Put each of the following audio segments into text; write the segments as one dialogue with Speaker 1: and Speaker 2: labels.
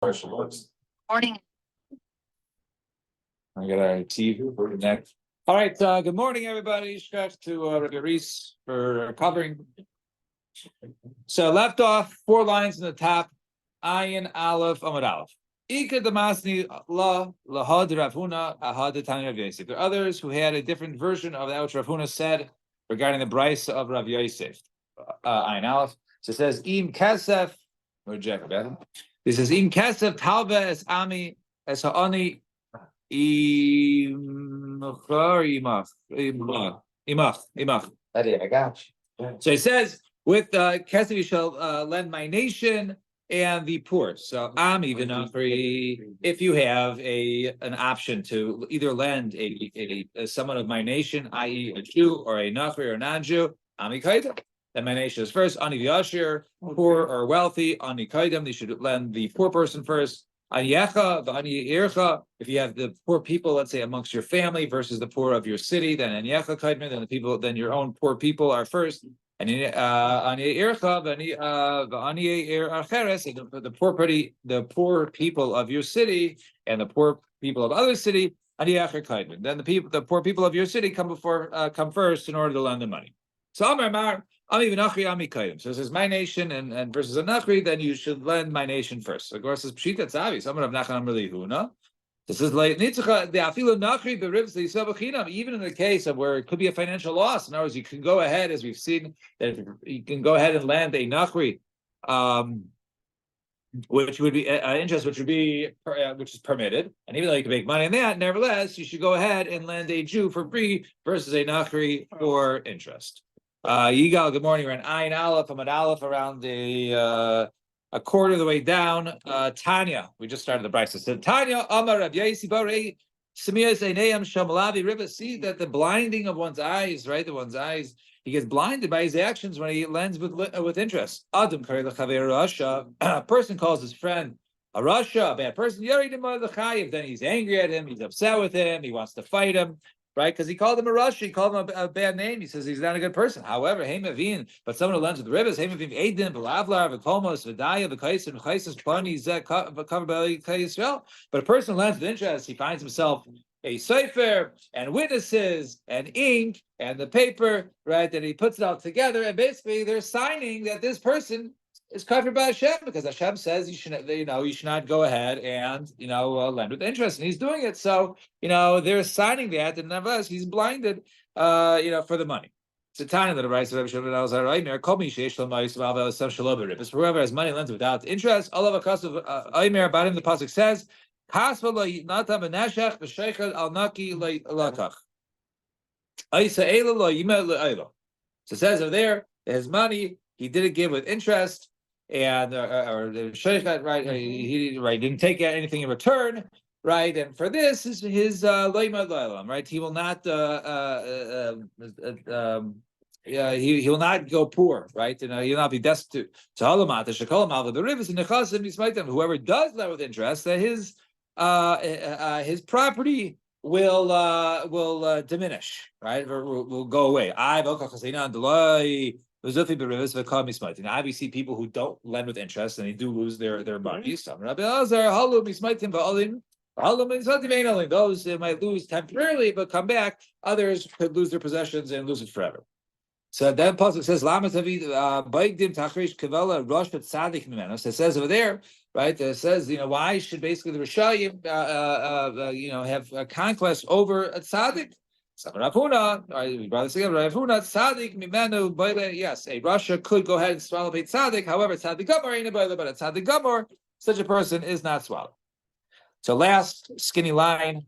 Speaker 1: Morning.
Speaker 2: I got our TV for next. All right, good morning, everybody. Shkach to Rabbi Reese for covering. So left off 4 lines in the top. Ayin Aleph Amud Aleph. Ika Damasni La Lahad Rav Huna Ahad Tani Rav Yosef. There are others who had a different version of that which Rav Huna said regarding the Bryce of Rav Yosef. Ayin Aleph. So it says Im Kesef. Reject that. This is Im Kesef Talva Es Ami Es Ha'ani Imach. I got you. So it says, with Kesef you shall lend my nation and the poor. So I'm even if you have an option to either lend a someone of my nation, i.e. a Jew or a Nachri or a non-Jew, Ami Kaida. Then my nation is first, Ani Vyashir, poor or wealthy, Ani Kaidam, they should lend the poor person first. Anyecha, Ani Ircha, if you have the poor people, let's say amongst your family versus the poor of your city, then Anyecha Kaidman, then the people, then your own poor people are first. And Ani Ircha, Ani Acheres, the poor people of your city and the poor people of other city, Anyecha Kaidman. Then the poor people of your city come first in order to lend the money. So Amar. So it says my nation and versus a Nachri, then you should lend my nation first. So of course, it's Pshita Tzavi. Someone of Nachan Amrli Huna. This is like Nitzucha, the Afilu Nachri, the Ribs, the Yisabachinam, even in the case of where it could be a financial loss. In other words, you can go ahead, as we've seen, that you can go ahead and land a Nachri, which would be interest, which is permitted, and even though you can make money on that, nevertheless, you should go ahead and lend a Jew for free versus a Nachri for interest. Yigal, good morning. We're in Ayin Aleph, Amud Aleph, around a quarter of the way down. Tanya, we just started the Bryce. So Tanya, Amar Rav Yosi Barei, Semiyas Einayam Shamalavi Riva. See that the blinding of one's eyes, right? He gets blinded by his actions when he lends with interest. Adam Kari L'Chaver Rasha. A person calls his friend a Rasha, a bad person. Then he's angry at him. He's upset with him. He wants to fight him. Right, because he called him a Rasha, he called him a bad name. He says he's not a good person. However, Heimavin, but someone who lends with the rivers, Heimavin, Aiden, Belavlar, V'Komos, V'Daya, V'Kaisin, V'Kaisis, Pani, Zek, Yisrael. But a person who lends with interest, he finds himself a cipher and witnesses and ink and the paper, right? And he puts it all together, and basically they're signing that this person is covered by Hashem, because Hashem says you should not go ahead and lend with interest, and he's doing it. So they're signing that, and nevertheless he's blinded, for the money. It's a tiny little rice. Whoever has money lends without interest, Allah Aimer about him. The pasuk says, so it says over there, his money he didn't give with interest. And or the sheikhat, right? He didn't take anything in return, right? And for this is his loymad loylam, right? He will not he will not go poor, right? He will not be destitute. So halamat the rivers in the whoever does that with interest, that his property will diminish, right? Will go away. Obviously, people who don't lend with interest and they do lose their money. Those might lose temporarily, but come back. Others could lose their possessions and lose it forever. So then pasuk says, So it says over there, right? It says, why should basically the Rishayim, have a conquest over a tzaddik? Rav Huna, tzaddik mimenu. Yes, a Russia could go ahead and swallow a tzaddik. However, tzaddik gamor ain't a boiler, but a tzaddik gamor, such a person is not swallowed. So last skinny line,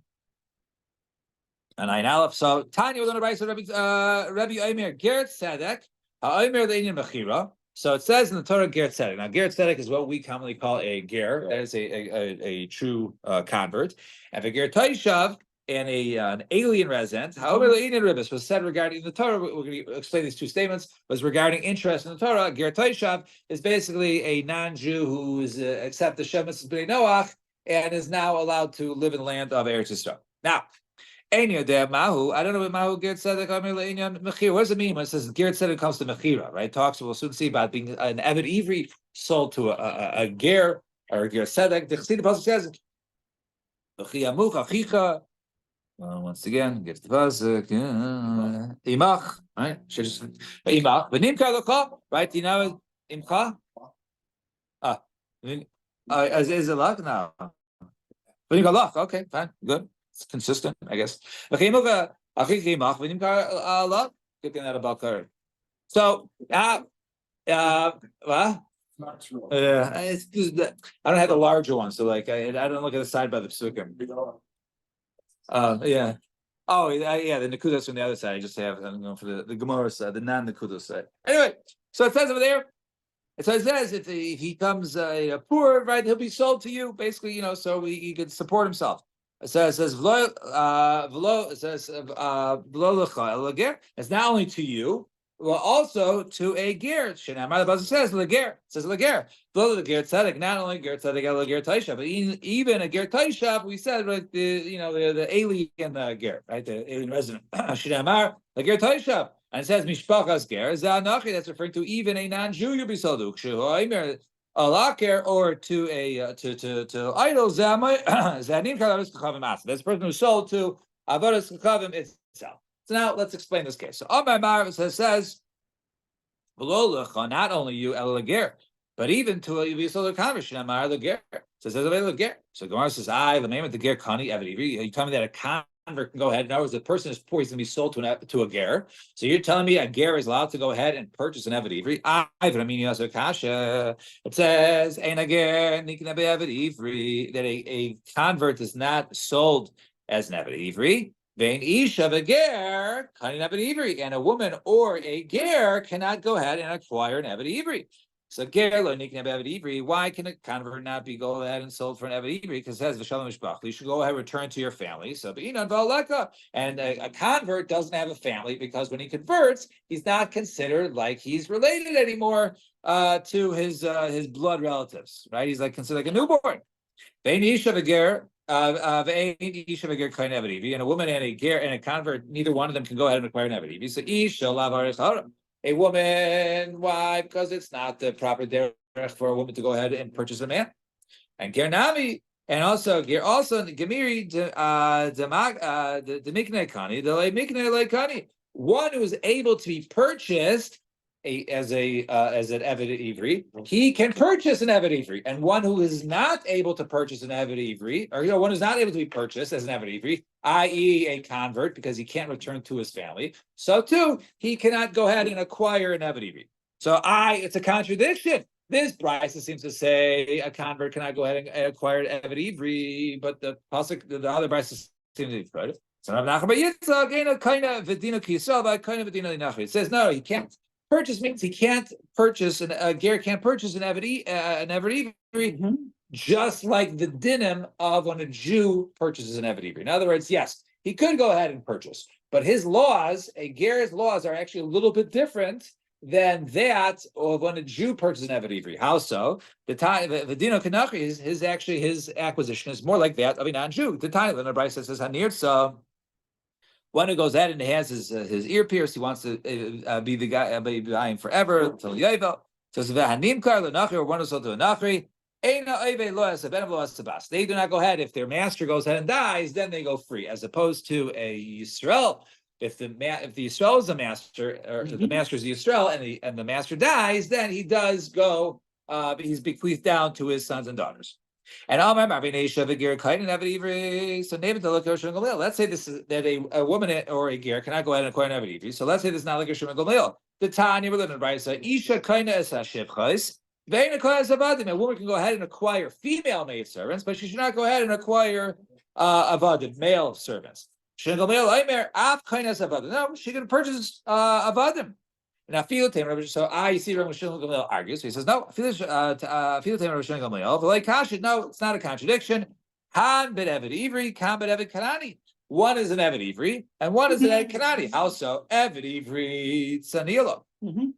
Speaker 2: and Ayin Aleph. So Tanya was on the right side. Rabbi Omer Geret Tzedek, Omer Le'inyan Mechira. So it says in the Torah Geret Tzedek. Now Geret Tzedek is what we commonly call a ger. That is a true convert. And for Ger Taishav, and an alien resident, however, the Indian ribis was said regarding the Torah. We're going to explain these two statements. Was regarding interest in the Torah. Ger Taishav is basically a non-Jew who is accepted the Shemus B'nai Noach and is now allowed to live in the land of Eretz Yisrael. Now, I don't know what Mahu Ger Tzedek Amir Le'inyan Mechira. What does it mean when it says Ger Tzedek comes to Mechira? Right? We'll soon see about being an Eved Ivri sold to a ger or ger tzedek. The pasuk says, "V'chiyamuch achicha." Once again, get the pasuk. Imach, right? Imach. V'nimkar lecha, right? You know imcha. Is it luck now? V'nimkar lach. Okay, fine, good. It's consistent, I guess. V'chiyamuch achicha imach. V'nimkar lach. Good thing that about her. So, what? It's just I don't have the larger one, so like I don't look at the side by the psukim. Yeah. Oh, yeah. The Nakudos from the other side. I just have I'm going for the Gemara side, the non-Nakudos side. Anyway, so it says over there. So it says if he comes poor, right, he'll be sold to you, basically, so he could support himself. It says v'lo, it says v'lo lecha. It's not only to you, well, also to a ger. Shenamar the pasuk says leger. It says leger. V'lo leger tzedek. Not only ger tzedek, leger taisha, but even a ger taisha. We said like the alien ger, right? The alien resident. Shenamar leger taisha. And it says mishpachas ger zanachi. That's referring to even a non-Jew you'll be sold to. Alaker or to a to idols. Zanim kalavis kachavim asa. That's the person who's sold to avodas kachavim itself. So now let's explain this case. So Amar Mar says, not only you elager, but even to a yisold conversion Amar leger. So it says leger. So Gemara says, the name of the ger kani eved. You tell me that a convert can go ahead. In other words, the person is poor, he's going to be sold to a ger. So you're telling me a ger is allowed to go ahead and purchase an eved ivri? It says ein a ger nikin eved ivri, that a convert is not sold as an eved ivri. Vein isha v'ger kanin eved ivri, and a woman or a ger cannot go ahead and acquire an eved ivri. So ger lo nikin eved ivri. Why can a convert not be go ahead and sold for an eved ivri? Because it says v'shalom mishpach. You should go ahead and return to your family. So b'inan v'aleka, and a convert doesn't have a family because when he converts, he's not considered like he's related anymore to his blood relatives, right? He's like considered like a newborn. Vein isha v'ger. And a woman and a ger and a convert, neither one of them can go ahead and acquire an eved. So a woman, why? Because it's not the proper derech for a woman to go ahead and purchase a man. And ger nami, and also gemiri the miknei kani, the miknei kani, one who is able to be purchased as an eved ivri, he can purchase an eved ivri, and one who is not able to purchase an eved ivri, or one who's not able to be purchased as an eved ivri, i.e., a convert, because he can't return to his family, so too he cannot go ahead and acquire an eved ivri. So it's a contradiction. This brisa seems to say a convert cannot go ahead and acquire an eved ivri, but the pasuk, the other brisa seems to be good. So it says no, he can't. Purchase means he can't purchase a ger can't purchase an eved ivri, just like the dinim of when a Jew purchases an eved ivri. In other words, yes, he could go ahead and purchase, but his laws, a ger's laws, are actually a little bit different than that of when a Jew purchases an eved ivri. How so? The dino kanachri his acquisition is more like that of a non-Jew. The time when the Brisa says hanir so. One who goes ahead and has his ear pierced, he wants to be the guy, be buying forever until Yovel. So v'hanimkar l'nachri, or one who's sold to a nachri. They do not go ahead. If their master goes ahead and dies, then they go free, as opposed to a Yisrael. If the Yisrael is the master, or the master is the Yisrael, and the master dies, then he does go. He's bequeathed down to his sons and daughters. And so let's say this is that a woman or a ger cannot go ahead and acquire an eved ivri. So let's say this is not like a Shimon Gamliel. The Tanya we're living by Isha kaina es hashivchais. A woman can go ahead and acquire female maid servants, but she should not go ahead and acquire avadim, male servants. No, she can purchase avadim. Now, so I see Rav Shimon Gamliel argues. So he says, no, no, it's not a contradiction. Han bet eved ivri, kan bet eved kanani. One is an eved ivri, and one is an eved kanani. Also, eved ivri tzanila. An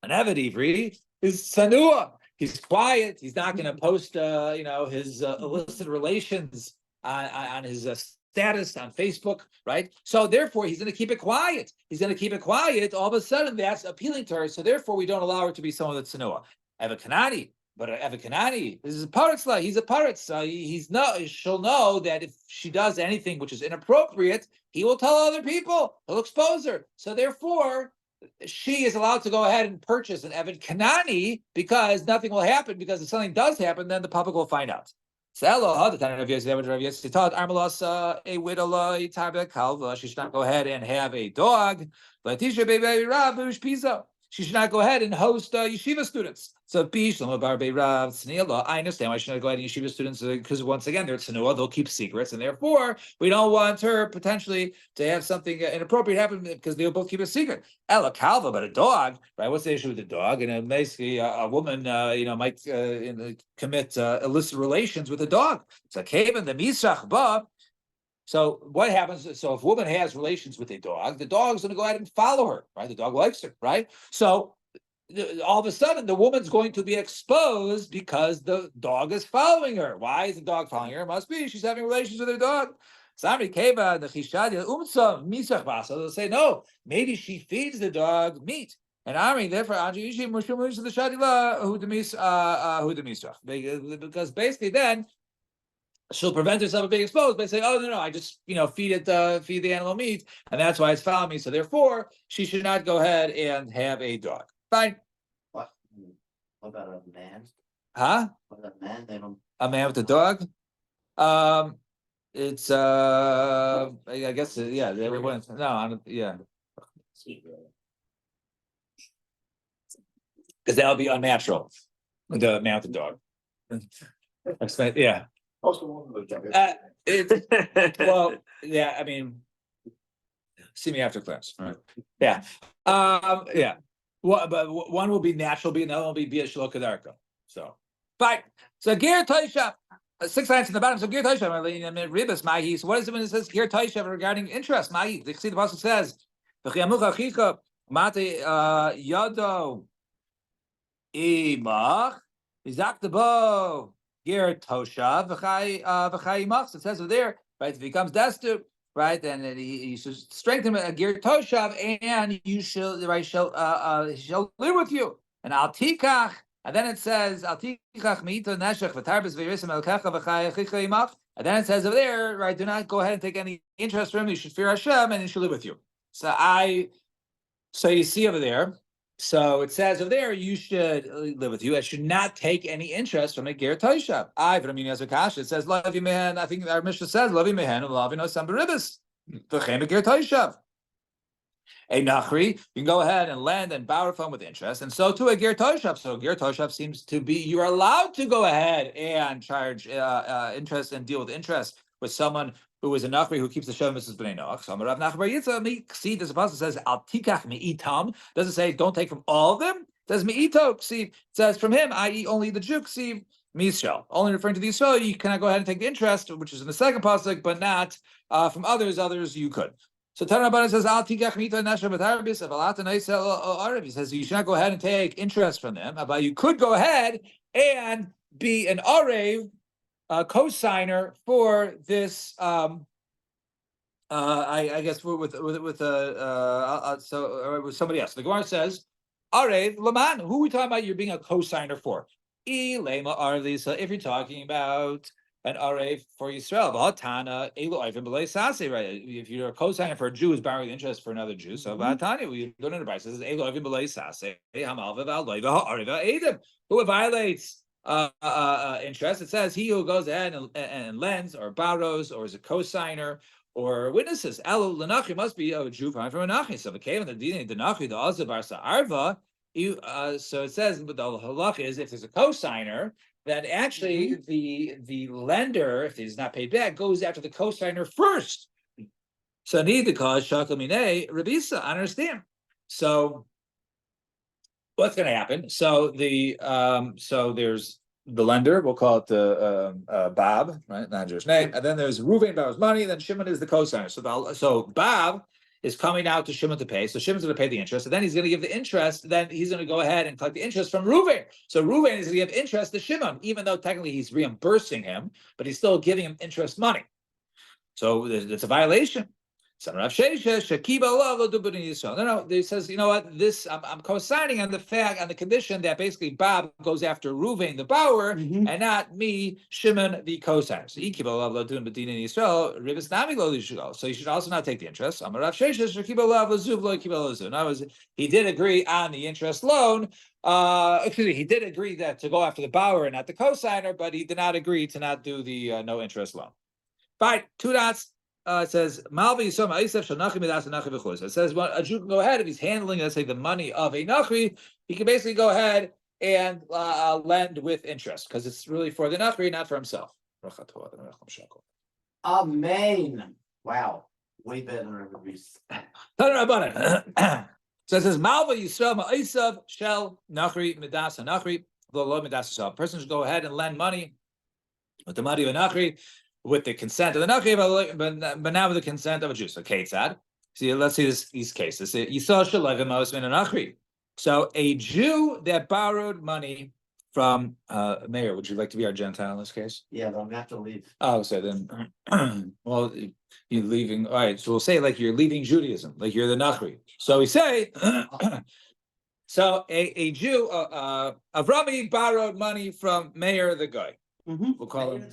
Speaker 2: eved ivri is tzanua. He's quiet. He's not going to post, his illicit relations on his status on Facebook, right? So therefore, he's going to keep it quiet. He's going to keep it quiet. All of a sudden, that's appealing to her. So therefore, we don't allow her to be someone that's tzanua. Eved kanani. But Evan Kanani, this is a paritz. He's a paritz. She'll know that if she does anything which is inappropriate, he will tell other people. He'll expose her. So therefore, she is allowed to go ahead and purchase an Evan Kanani because nothing will happen. Because if something does happen, then the public will find out. She should not go ahead and have a dog. She should not go ahead and host yeshiva students. So, I understand why she should not go ahead and yeshiva students because once again they're tzenua, they'll keep secrets, and therefore we don't want her potentially to have something inappropriate happen because they'll both keep a secret. Ella kalva, but a dog, right? What's the issue with the dog? And basically, a woman, might commit illicit relations with a dog. So, Kavan the misrach ba. So what happens? So if a woman has relations with a dog, the dog's going to go ahead and follow her, right? The dog likes her, right? So all of a sudden, the woman's going to be exposed because the dog is following her. Why is the dog following her? It must be she's having relations with her dog. So they'll say, no, maybe she feeds the dog meat. And Ari, therefore, because basically then she'll prevent herself from being exposed by saying, "Oh no, I just feed the animal meat, and that's why it's following me." So therefore, she should not go ahead and have a dog. Fine.
Speaker 1: What about a man?
Speaker 2: Huh?
Speaker 1: What about a man? They don't.
Speaker 2: A man with a dog? It's I guess yeah. They went no, I don't, yeah. Because that would be unnatural. The man with the dog. Yeah. Well, yeah. I mean, see me after class. All right. Yeah. Yeah. But one will be natural, the other will be a shlokadarka. So, fine. So Ger Toishav, 6 lines in the bottom. So Ger Toishav, Ribas Mahi. So what is it when it says Ger Toishav regarding interest? Mahi. See the passage says, "V'chiamucha chicha mate yado imach izakdabo Ger Toshav v'chai imach." It says over there, right? If he comes destitute, right, then you should strengthen a Ger Toshav, and you shall live with you. And al tikach. And then it says, and then it says over there, right, do not go ahead and take any interest from him. You should fear Hashem, and he should live with you. So you see over there. So it says over there, you should live with you. I should not take any interest from a Ger Toshav. It says, Lavi Mehen. I think our Mishnah says, Lavi Mehen, Lavi no Sambaribis. V'chem a Ger Toshav. A Nachri, you can go ahead and lend and borrow from with interest, and so too a Ger Toshav. So Ger Toshav seems to be you are allowed to go ahead and charge interest and deal with interest with someone who is a Nachri who keeps the Shem Mrs. Bnei Noach. So Rav Nachbar Yitzah, see, this apostle says Al Tikach Me'itam. Doesn't say don't take from all of them. It says Me'ito. See, it says from him, i.e., only the Jew. See, Mishal, only referring to the Yisrael, you cannot go ahead and take the interest, which is in the second pasuk, but not from others. Others you could. So Tanabana says, "Al tikach mita nasher b'tarbis avalata naisel arav." He says you should not go ahead and take interest from them, but you could go ahead and be an arev, co-signer for this. I guess with somebody else. The Gemara says, "Arev laman." Who are we talking about? You're being a co-signer for. Ilema arli. So if you're talking about an arev for Yisrael, Vatana elu oivim b'lei sase. Right? If you're a co-signer for a Jew who's borrowing interest for another Jew, so Vatana, we go to the Bible says elu oivim b'lei sase. Hamalva v'aloiva ha'ariva edim. Who violates interest? It says he who goes ahead and lends or borrows or is a co-signer or witnesses. Elu l'nachi must be a Jew from a nachi. So the cave the dina the nachi the azav arsa arva. So it says, but the halach is if there's a co-signer, then actually the lender, if he's not paid back, goes after the co-signer first. So need the cause shakamine rabisa. I understand. So what's going to happen? So there's the lender. We'll call it the Bob, right? Not Jewish name. And then there's Reuven borrows money. And then Shimon is the co-signer. So Bob is coming out to Shimon to pay. So Shimon's going to pay the interest, and then he's going to give the interest. Then he's going to go ahead and collect the interest from Reuven. So Reuven is going to give interest to Shimon, even though technically he's reimbursing him, but he's still giving him interest money. So it's a violation. Son of Shesha, Shakiba Lava Dubani Yisrael. No, he says, you know what? This I'm co-signing on the condition that basically Bob goes after Ruvain the Bauer and not me, Shimon the co-signer. So Ikiba Lava Dun Badina Yisrael, Ribis Nami Lo Yisrael. So you should also not take the interest. I'm a Rav Shesha, Shakiba Lava Zuv Lo Kiba Lo Zuv. In other words, he did agree on the interest loan. Excuse me, he did agree that to go after the Bauer and not the co-signer, but he did not agree to not do the no interest loan. Fine, 2 dots. It says Malvi Yisrael Ma'isef Shanachi Midas Nachi V'chus. It says well, a Jew can go ahead if he's handling, let's say, the money of a Nachri, he can basically go ahead and lend with interest because it's really for the Nachri, not for himself.
Speaker 1: Amen. Wow, way better than everybody's.
Speaker 2: So it says Malva Yisrael Ma'isef Shel Nachri Midas Nachri V'lo Midas Yisrael. A person should go ahead and lend money with the money of a Nachri, with the consent of the Nachri, but now with the consent of a Jew. So Ketzad. See, let's see these cases. So a Jew that borrowed money from Mayor, would you like to be our Gentile in this case?
Speaker 1: Yeah, but I'm gonna have to leave.
Speaker 2: Oh, so then, well, you're leaving. All right, so we'll say like you're leaving Judaism, like you're the Nachri. So we say, so a Jew, Avrami borrowed money from Mayor the guy. We'll call him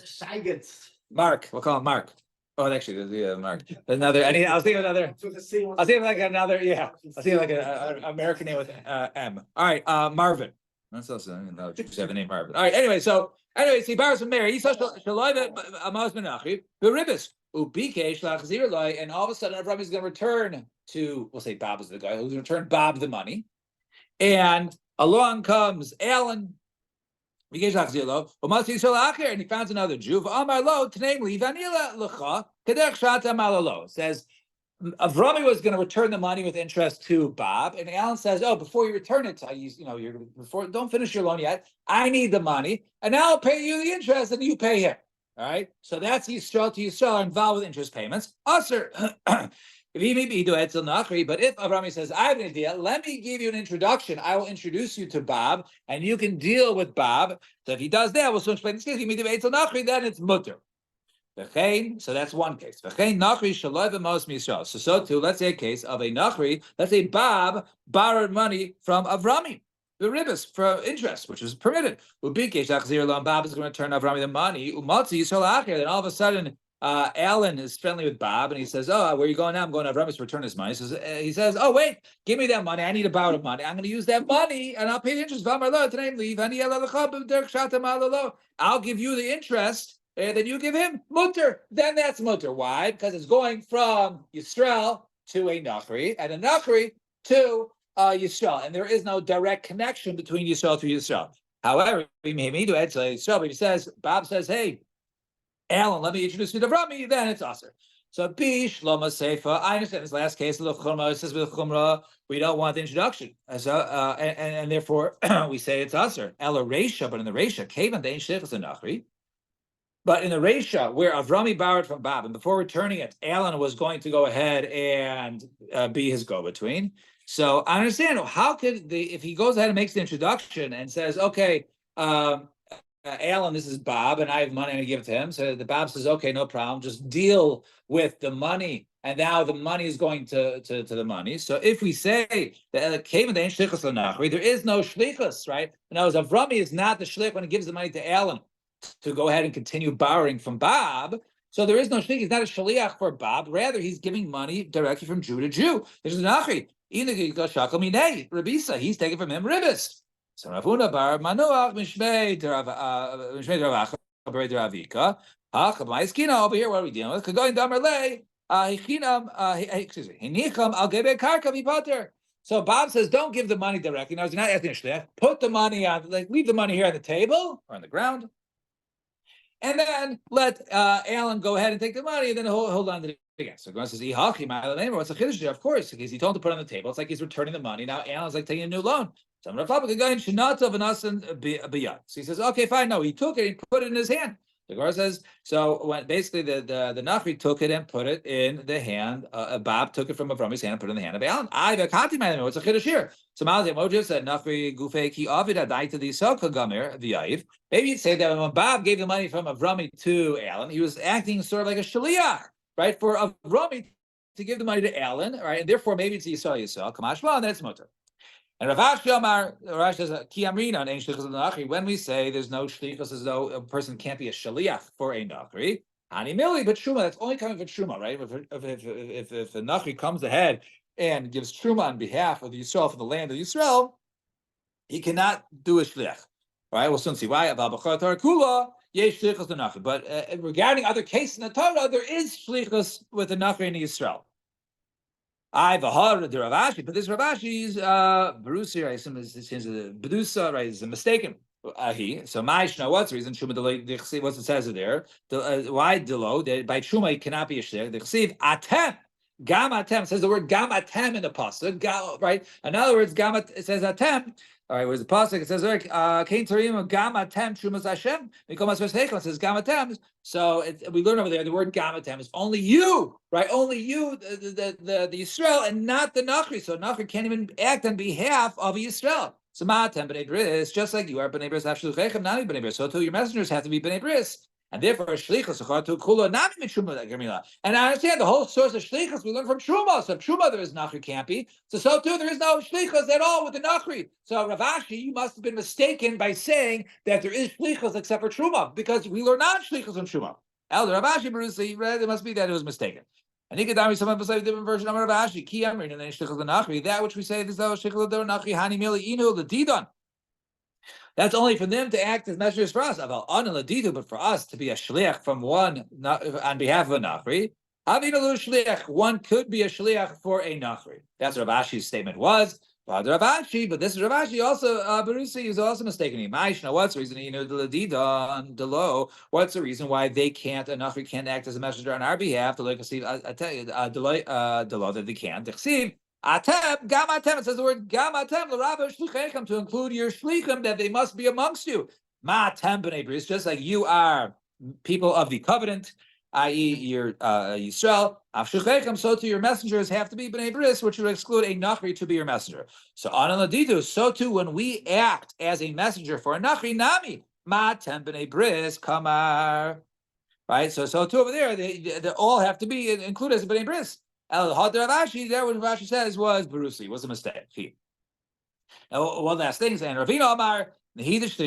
Speaker 2: Mark. We'll call him Mark. Oh, actually, Mark. Another. I was thinking another. I was thinking like another. Yeah, I was thinking like an American name with M. All right, Marvin. That's also another Jews have the name Marvin. All right. Anyway, so he borrows from Mary. He saw Shaloiva Amaz Menachi Beribis Ubike Shlachzir Loi, and all of a sudden, Avraham is going to return to. We'll say Bob is the guy who's going to return Bob the money, and along comes Alan. And he finds another Jew. Says Avrami was going to return the money with interest to Bob, and Alan says, "Oh, before you return it, don't finish your loan yet. I need the money, and I'll pay you the interest, and you pay him." All right, so that's Yisrael to Yisrael involved with interest payments. Usher. But if Avrami says, I have an idea, let me give you an introduction. I will introduce you to Bob, and you can deal with Bob. So if he does that, we'll soon explain this case. Then it's mutter. So that's one case. So too, let's say a case of a Nachri, let's say Bob borrowed money from Avrami, the ribis, for interest, which is permitted. Bob is going to turn Avrami the money. Then all of a sudden, Alan is friendly with Bob, and he says, "Oh, where are you going now? I'm going to Avrami to return his money." He says, "Oh, wait, give me that money. I need to borrow money. I'm going to use that money, and I'll pay the interest. I'll give you the interest, and then you give him mutter. Then that's mutter. Why? Because it's going from Yisrael to a Nachri, and a Nachri to Yisrael, and there is no direct connection between Yisrael to Yisrael. However, he says, Bob says, "Hey, Alan, let me introduce you to Avrami," then it's Aser. So Bish Loma Seifa. I understand this last case. It says with Chumra, we don't want the introduction, and therefore we say it's Aser. Ela Reisha, but in the Reisha, Kavan Dein Sheichas Nachri. But in the Reisha, where Avrami borrowed from Bob, and before returning it, Alan was going to go ahead and be his go-between. So I understand how could if he goes ahead and makes the introduction and says, "Okay, Alan, this is Bob, and I have money to give to him." So the Bob says, "Okay, no problem. Just deal with the money." And now the money is going to the money. So if we say that there is no shlichus, right? In other words, Avrami is not the shlich when he gives the money to Alan to go ahead and continue borrowing from Bob. So there is no shlich. He's not a shliach for Bob. Rather, he's giving money directly from Jew to Jew. There's a nachri. Rabisa, he's taking from him ribis. So Ravuna bar Manuach Mishmei Deravika. Over here, what are we dealing with? Going Damerle, excuse me, Hinicham Al Gebe Karka Vipater. So Bob says, don't give the money directly. Now, he's not asking a shliach. Put the money on, leave the money here on the table or on the ground, and then let Alan go ahead and take the money, and then hold on to it again. So Gemara says, what's the chiddush there? Of course, because he told him to put it on the table. It's like he's returning the money. Now Alan's like taking a new loan. So he says, okay, fine. No, he took it, he put it in his hand. The Gemara says, so when basically the Nachri took it and put it in the hand, Bob took it from Avrami's hand and put it in the hand of Alan. What's a chiddush here? So Moses said, Nachri gufei ki avid adaita di soka gamer v'yayiv. Maybe you'd say that when Bob gave the money from Avrami to Alan, he was acting sort of like a shaliach, right, for Avrami to give the money to Alan, right? And therefore, maybe it's Yisrael, Kamashma, and then it's Mutter. And Rav Ashi Amar, Rav says, Ki Amrina, and Shlichus Nachri, when we say there's no Shlichus, as though a person can't be a Shaliach for a Nachri, Hani Mili, but Truma, that's only coming from Truma, right? If a Nachri comes ahead and gives Truma on behalf of the Yisrael for the land of Yisrael, he cannot do a Shliach. Right? We'll soon see why. But regarding other cases in the Torah, there is Shlichus with the Nachri in Yisrael. I Vahar the Rav Ashi, but this Rav Ashi is Barusi, right? Some is Bedusa, right? Is mistaken. So Ma'ishna, what's the reason? Shuma delay. What's it says there? Why delo? By Shuma, it cannot be a shliach. The chsiv atem. Gam atem says the word gam atem in the pasuk, right? In other words, gam it says atem. All right, where's the pasuk? It says Kain Tarim gam atem shumas Hashem. It says gam atem. So we learn over there the word gam atem is only you, right? Only you, the Yisrael, and not the Nachri. So Nachri can't even act on behalf of Yisrael. So ma'atem b'nei bris, just like you are b'nei bris, afshluchechem nami b'nei bris. So too your messengers have to be b'nei bris. And therefore, shlichus achatu kula nami mitshuma gemila. And I understand the whole source of shlichus we learn from truma. So if truma there is nachri can't be. So too there is no shlichus at all with the nachri. So Rav Ashi, you must have been mistaken by saying that there is shlichus except for truma, because we learn not shlichus on truma. Elder Rav Ashi Barusi, it must be that it was mistaken. And Nikadami, someone beside a different version of Rav Ashi. Ki amrin and then shlichus the nachri. That which we say is the shlichus the nachri hani mili inu the didon. That's only for them to act as messengers for us. But for us to be a shliach from one on behalf of a nachri, one could be a shliach for a nachri. That's what Rav Ashi's statement was. But this is Rav Ashi also. Barusi is also mistaken. What's the reason? What's the reason why they can't? A nachri can't act as a messenger on our behalf. That they can't. Atem, gam atem. It says the word gam atem l'rabba shlichechem to include your shlichim that they must be amongst you. Ma atem b'nei bris, just like you are people of the covenant, i.e., your Yisrael. Avshlichechem, so too your messengers have to be b'nei bris, which would exclude a nachri to be your messenger. So anan ladidu, so too when we act as a messenger for a nachri nami, ma atem b'nei bris kamar. Right. So too over there, they all have to be included as a b'nei bris. El Hadar Rashi, there what Rashi says was Barusi, was a mistake. Now, one last thing, and Ravina Amar, yes,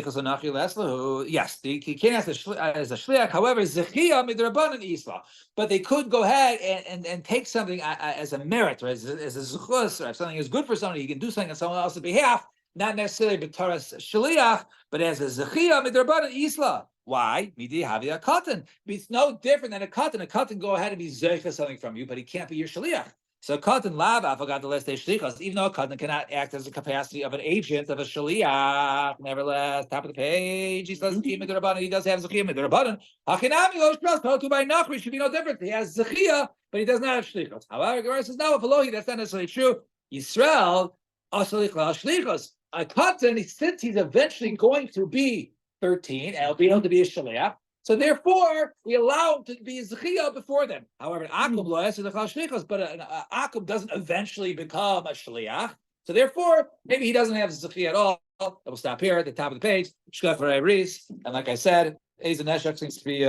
Speaker 2: he can't ask as a shliach. However, Zechia midrabanan isla, but they could go ahead and take something as a merit, or as a zechus, or if something is good for somebody, he can do something on someone else's behalf, not necessarily b'taras shliach, but as a Zechia midrabanan isla. Why? Midi havi a cotton. It's no different than a cotton. A cotton go ahead and be zeicha something from you, but he can't be your shaliach. So cotton lava, I forgot the last day shlichos, even though a cotton cannot act as the capacity of an agent of a shaliach. Nevertheless, top of the page, he says he does have zechiyah midrabanan. Hachinami lo shlos, by nachri should be no different. He has zechiyah, but he does not have shlichos. However, Gemara says no, Alohi, that's not necessarily true. Yisrael, shlichos. A cotton, since he's eventually going to be 13, and be able to be a shaliach. So therefore, we allow him to be a zechiyah before then. However, an akum lo yaseh l'chal shlichos, but an akum doesn't eventually become a shaliach. So therefore, maybe he doesn't have zechiyah at all. We'll stop here at the top of the page. Shkaf v'reis, and like I said, Eizah Neshach seems to be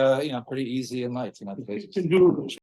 Speaker 2: pretty easy and light.